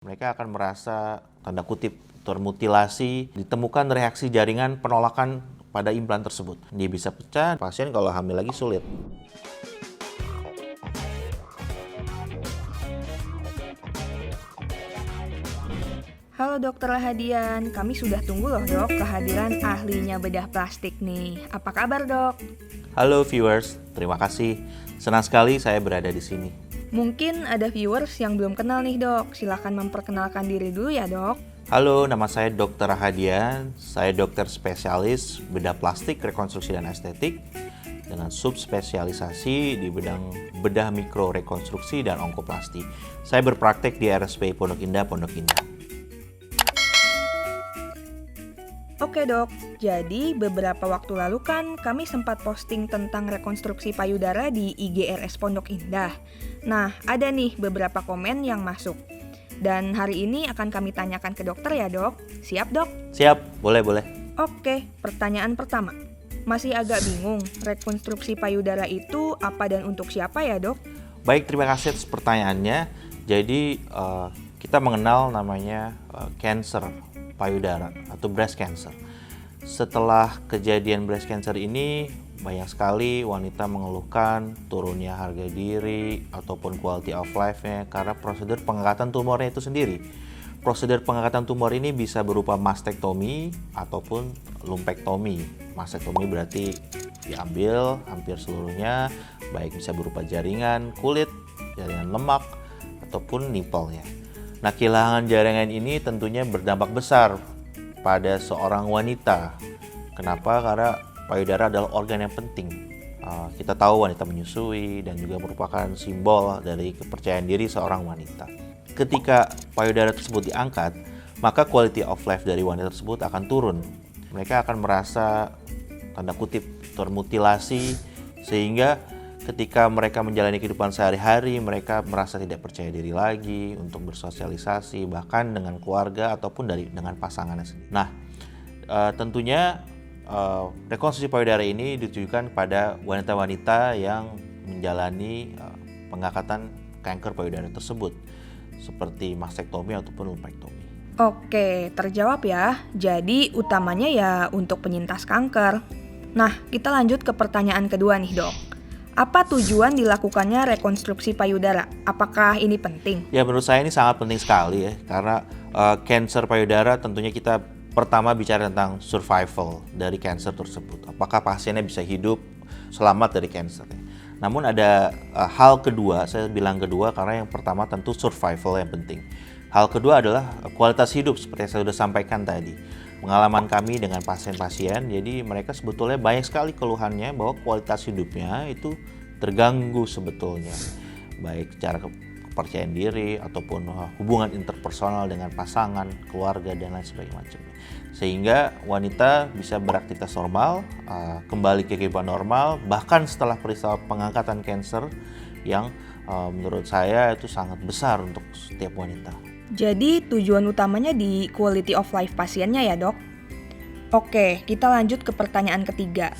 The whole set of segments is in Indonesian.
Mereka akan merasa, tanda kutip, termutilasi, ditemukan reaksi jaringan penolakan pada implan tersebut. Dia bisa pecah, pasien kalau hamil lagi sulit. Halo Dokter Hadian, kami sudah tunggu loh dok kehadiran ahlinya bedah plastik nih. Apa kabar dok? Halo viewers, terima kasih. Senang sekali saya berada di sini. Mungkin ada viewers yang belum kenal nih dok, silakan memperkenalkan diri dulu ya dok. Halo, nama saya Dr. Hadian. Saya dokter spesialis bedah plastik, rekonstruksi dan estetik dengan subspesialisasi di bidang bedah mikro rekonstruksi dan onkoplasti. Saya berpraktek di RSPI Pondok Indah, Pondok Indah. Oke dok, jadi beberapa waktu lalu kan kami sempat posting tentang rekonstruksi payudara di IGRS Pondok Indah. Nah, ada nih beberapa komen yang masuk. Dan hari ini akan kami tanyakan ke dokter ya dok. Siap dok? Siap, boleh. Oke, pertanyaan pertama. Masih agak bingung, rekonstruksi payudara itu apa dan untuk siapa ya dok? Baik, terima kasih atas pertanyaannya. Jadi, kita mengenal namanya cancer payudara atau breast cancer. Setelah kejadian breast cancer ini, banyak sekali wanita mengeluhkan turunnya harga diri ataupun quality of life-nya karena prosedur pengangkatan tumornya itu sendiri. Prosedur pengangkatan tumor ini bisa berupa mastektomi ataupun lumpektomi. Mastektomi berarti diambil hampir seluruhnya, baik bisa berupa jaringan kulit, jaringan lemak, ataupun nipple-nya. Nah, kehilangan jaringan ini tentunya berdampak besar pada seorang wanita. Kenapa? Karena payudara adalah organ yang penting. Kita tahu wanita menyusui dan juga merupakan simbol dari kepercayaan diri seorang wanita. Ketika payudara tersebut diangkat, maka quality of life dari wanita tersebut akan turun. Mereka akan merasa, tanda kutip, termutilasi, sehingga ketika mereka menjalani kehidupan sehari-hari, mereka merasa tidak percaya diri lagi untuk bersosialisasi, bahkan dengan keluarga ataupun dengan pasangannya sendiri. Nah, tentunya rekonstruksi payudara ini ditujukan pada wanita-wanita yang menjalani pengangkatan kanker payudara tersebut, seperti mastektomi ataupun lumpektomi. Oke, terjawab ya. Jadi utamanya ya untuk penyintas kanker. Nah, kita lanjut ke pertanyaan kedua nih dok. Apa tujuan dilakukannya rekonstruksi payudara? Apakah ini penting? Ya, menurut saya ini sangat penting sekali ya, karena kanker payudara tentunya kita pertama bicara tentang survival dari kanker tersebut. Apakah pasiennya bisa hidup selamat dari kanker? Namun ada hal kedua, saya bilang kedua karena yang pertama tentu survival yang penting. Hal kedua adalah kualitas hidup seperti yang saya sudah sampaikan tadi. Pengalaman kami dengan pasien-pasien, jadi mereka sebetulnya banyak sekali keluhannya bahwa kualitas hidupnya itu terganggu sebetulnya. Baik secara kepercayaan diri ataupun hubungan interpersonal dengan pasangan, keluarga, dan lain sebagainya. Sehingga wanita bisa beraktivitas normal, kembali ke kehidupan normal, bahkan setelah peristiwa pengangkatan kanker yang menurut saya itu sangat besar untuk setiap wanita. Jadi tujuan utamanya di quality of life pasiennya ya dok? Oke, kita lanjut ke pertanyaan ketiga.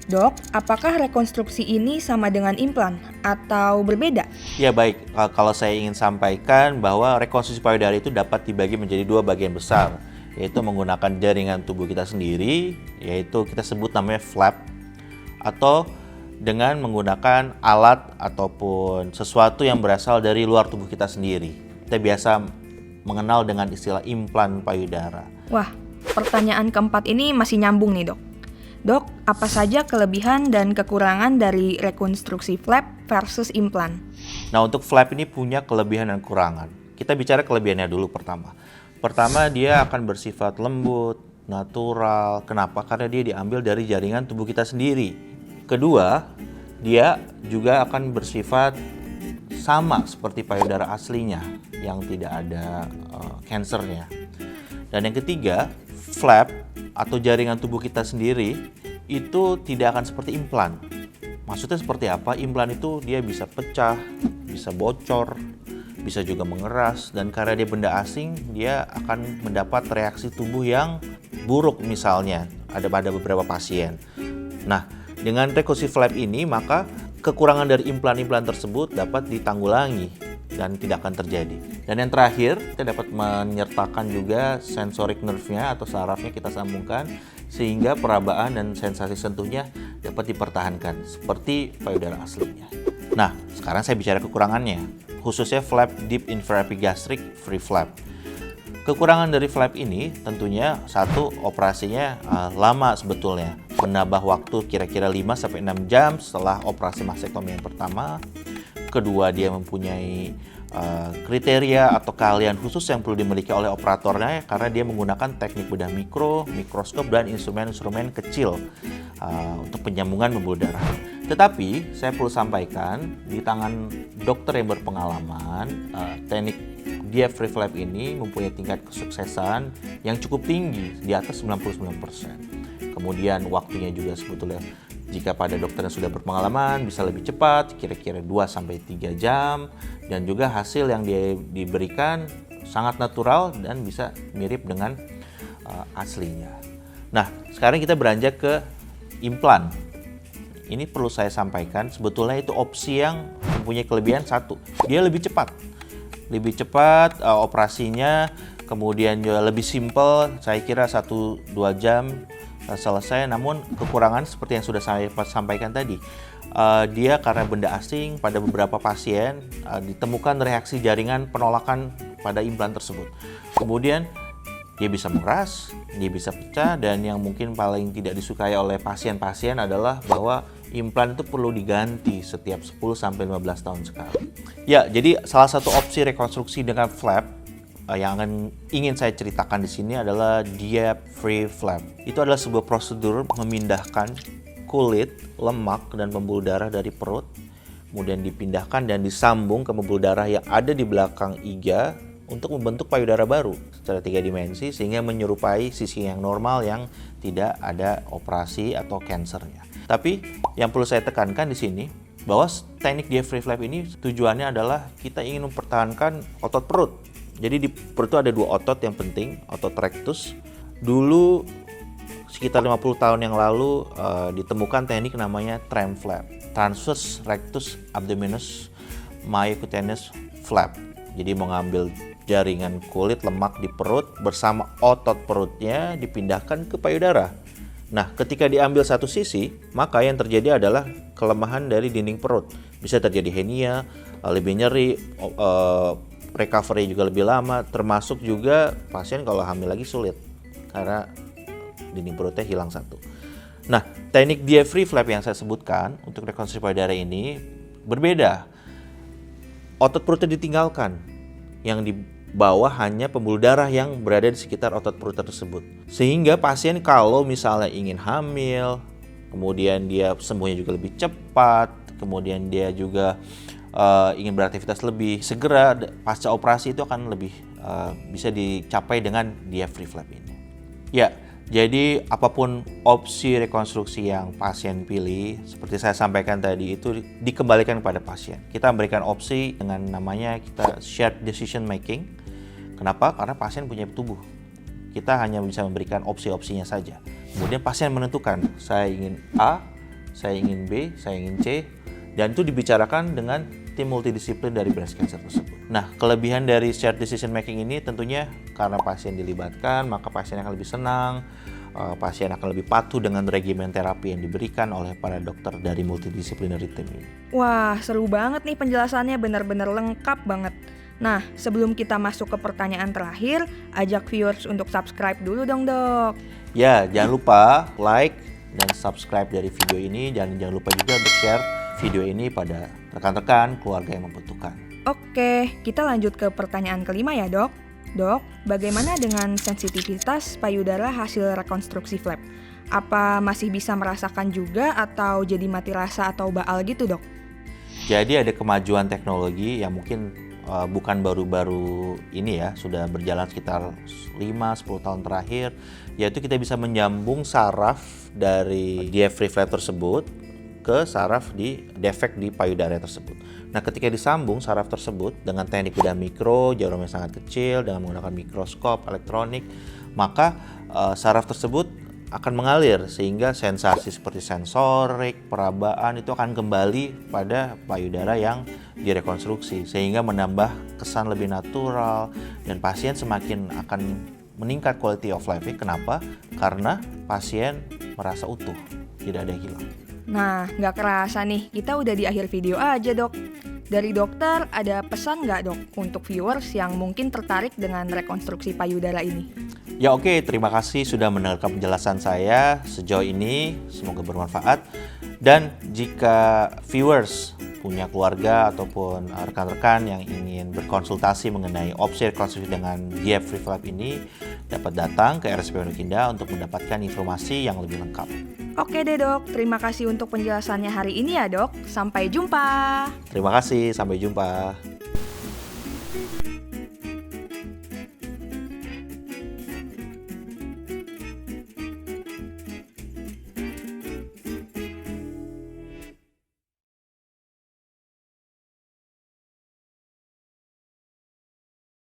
Dok, apakah rekonstruksi ini sama dengan implan atau berbeda? Ya baik, kalau saya ingin sampaikan bahwa rekonstruksi payudara itu dapat dibagi menjadi dua bagian besar, yaitu menggunakan jaringan tubuh kita sendiri, yaitu kita sebut namanya flap, atau dengan menggunakan alat ataupun sesuatu yang berasal dari luar tubuh kita sendiri. Kita biasa mengenal dengan istilah implan payudara. Wah, pertanyaan keempat ini masih nyambung nih dok. Dok, apa saja kelebihan dan kekurangan dari rekonstruksi flap versus implan? Nah, untuk flap ini punya kelebihan dan kekurangan. Kita bicara kelebihannya dulu pertama. Pertama, dia akan bersifat lembut, natural. Kenapa? Karena dia diambil dari jaringan tubuh kita sendiri. Kedua, dia juga akan bersifat sama seperti payudara aslinya yang tidak ada kansernya. Dan yang ketiga, flap atau jaringan tubuh kita sendiri itu tidak akan seperti implan. Maksudnya seperti apa? Implan itu dia bisa pecah, bisa bocor, bisa juga mengeras, dan karena dia benda asing, dia akan mendapat reaksi tubuh yang buruk misalnya. Ada pada beberapa pasien. Nah, dengan rekonstruksi flap ini maka kekurangan dari implan-implan tersebut dapat ditanggulangi. dan tidak akan terjadi. Dan yang terakhir, kita dapat menyertakan juga sensorik nerve-nya atau sarafnya kita sambungkan sehingga perabaan dan sensasi sentuhnya dapat dipertahankan seperti payudara aslinya. Nah, sekarang saya bicara kekurangannya, khususnya flap deep infraepigastric free flap. Kekurangan dari flap ini tentunya satu, operasinya lama sebetulnya, menambah waktu kira-kira 5-6 jam setelah operasi mastektomi yang pertama. Kedua, dia mempunyai kriteria atau keahlian khusus yang perlu dimiliki oleh operatornya karena dia menggunakan teknik bedah mikro, mikroskop, dan instrumen-instrumen kecil untuk penyambungan pembuluh darah. Tetapi saya perlu sampaikan di tangan dokter yang berpengalaman, teknik DF free flap ini mempunyai tingkat kesuksesan yang cukup tinggi, di atas 99%. Kemudian waktunya juga sebetulnya jika pada dokter yang sudah berpengalaman bisa lebih cepat, kira-kira 2-3 jam, dan juga hasil yang diberikan sangat natural dan bisa mirip dengan aslinya. Nah, sekarang kita beranjak ke implan. Ini perlu saya sampaikan, sebetulnya itu opsi yang mempunyai kelebihan satu, dia lebih cepat operasinya, kemudian juga lebih simple, saya kira 1-2 jam selesai. Namun kekurangan seperti yang sudah saya sampaikan tadi, dia karena benda asing, pada beberapa pasien ditemukan reaksi jaringan penolakan pada implan tersebut. Kemudian dia bisa mengeras, dia bisa pecah, dan yang mungkin paling tidak disukai oleh pasien-pasien adalah bahwa implan itu perlu diganti setiap 10-15 tahun sekali. Ya, jadi salah satu opsi rekonstruksi dengan flap yang ingin saya ceritakan di sini adalah DF free flap. Itu adalah sebuah prosedur memindahkan kulit, lemak, dan pembuluh darah dari perut, kemudian dipindahkan dan disambung ke pembuluh darah yang ada di belakang iga untuk membentuk payudara baru secara 3 dimensi sehingga menyerupai sisi yang normal yang tidak ada operasi atau kansernya. Tapi yang perlu saya tekankan di sini bahwa teknik DF free flap ini tujuannya adalah kita ingin mempertahankan otot perut. Jadi di perut itu ada 2 otot yang penting, otot rectus. Dulu sekitar 50 tahun yang lalu ditemukan teknik namanya TRAM flap, transverse rectus abdominis myocutaneous flap. Jadi mengambil jaringan kulit lemak di perut bersama otot perutnya dipindahkan ke payudara. Nah, ketika diambil satu sisi, maka yang terjadi adalah kelemahan dari dinding perut. Bisa terjadi hernia, lebih nyeri, recovery juga lebih lama, termasuk juga pasien kalau hamil lagi sulit karena dinding perutnya hilang satu. Nah, teknik DF free flap yang saya sebutkan untuk rekonstruksi payudara ini berbeda. Otot perutnya ditinggalkan, yang di bawah hanya pembuluh darah yang berada di sekitar otot perut tersebut. Sehingga pasien kalau misalnya ingin hamil, kemudian dia sembuhnya juga lebih cepat, kemudian dia juga ingin beraktivitas lebih segera pasca operasi, itu akan lebih bisa dicapai dengan DF free flap ini. Ya, jadi apapun opsi rekonstruksi yang pasien pilih, seperti saya sampaikan tadi, itu dikembalikan kepada pasien. Kita memberikan opsi dengan namanya kita shared decision making. Kenapa? Karena pasien punya tubuh. Kita hanya bisa memberikan opsi-opsinya saja. Kemudian pasien menentukan, saya ingin A, saya ingin B, saya ingin C, dan itu dibicarakan dengan tim multidisiplin dari breast cancer tersebut. Nah, kelebihan dari shared decision making ini tentunya karena pasien dilibatkan, maka pasien akan lebih senang, pasien akan lebih patuh dengan regimen terapi yang diberikan oleh para dokter dari multidisciplinary team ini. Wah, seru banget nih penjelasannya, benar-benar lengkap banget. Nah, sebelum kita masuk ke pertanyaan terakhir, ajak viewers untuk subscribe dulu dong, Dok. Ya, jangan lupa like dan subscribe dari video ini, dan jangan lupa juga untuk share video ini pada rekan-rekan keluarga yang membutuhkan. Oke, kita lanjut ke pertanyaan kelima ya, Dok. Dok, bagaimana dengan sensitivitas payudara hasil rekonstruksi flap? Apa masih bisa merasakan juga atau jadi mati rasa atau baal gitu, Dok? Jadi ada kemajuan teknologi yang mungkin bukan baru-baru ini ya, sudah berjalan sekitar 5-10 tahun terakhir, yaitu kita bisa menyambung saraf dari DF free flap tersebut ke saraf di defek di payudara tersebut. Nah, ketika disambung saraf tersebut dengan teknik bedah mikro, jarum yang sangat kecil, dengan menggunakan mikroskop elektronik, maka saraf tersebut akan mengalir sehingga sensasi seperti sensorik, perabaan itu akan kembali pada payudara yang direkonstruksi sehingga menambah kesan lebih natural dan pasien semakin akan meningkat quality of life. Kenapa? Karena pasien merasa utuh, tidak ada yang hilang. Nah, nggak kerasa nih, kita udah di akhir video aja, Dok. Dari dokter, ada pesan nggak, Dok, untuk viewers yang mungkin tertarik dengan rekonstruksi payudara ini? Ya oke, terima kasih sudah mendengarkan penjelasan saya sejauh ini, semoga bermanfaat. Dan jika viewers punya keluarga ataupun rekan-rekan yang ingin berkonsultasi mengenai opsi rekonstruksi dengan GF Freeflap ini, dapat datang ke RSP Pondok Indah untuk mendapatkan informasi yang lebih lengkap. Oke deh, Dok. Terima kasih untuk penjelasannya hari ini ya, Dok. Sampai jumpa. Terima kasih, sampai jumpa.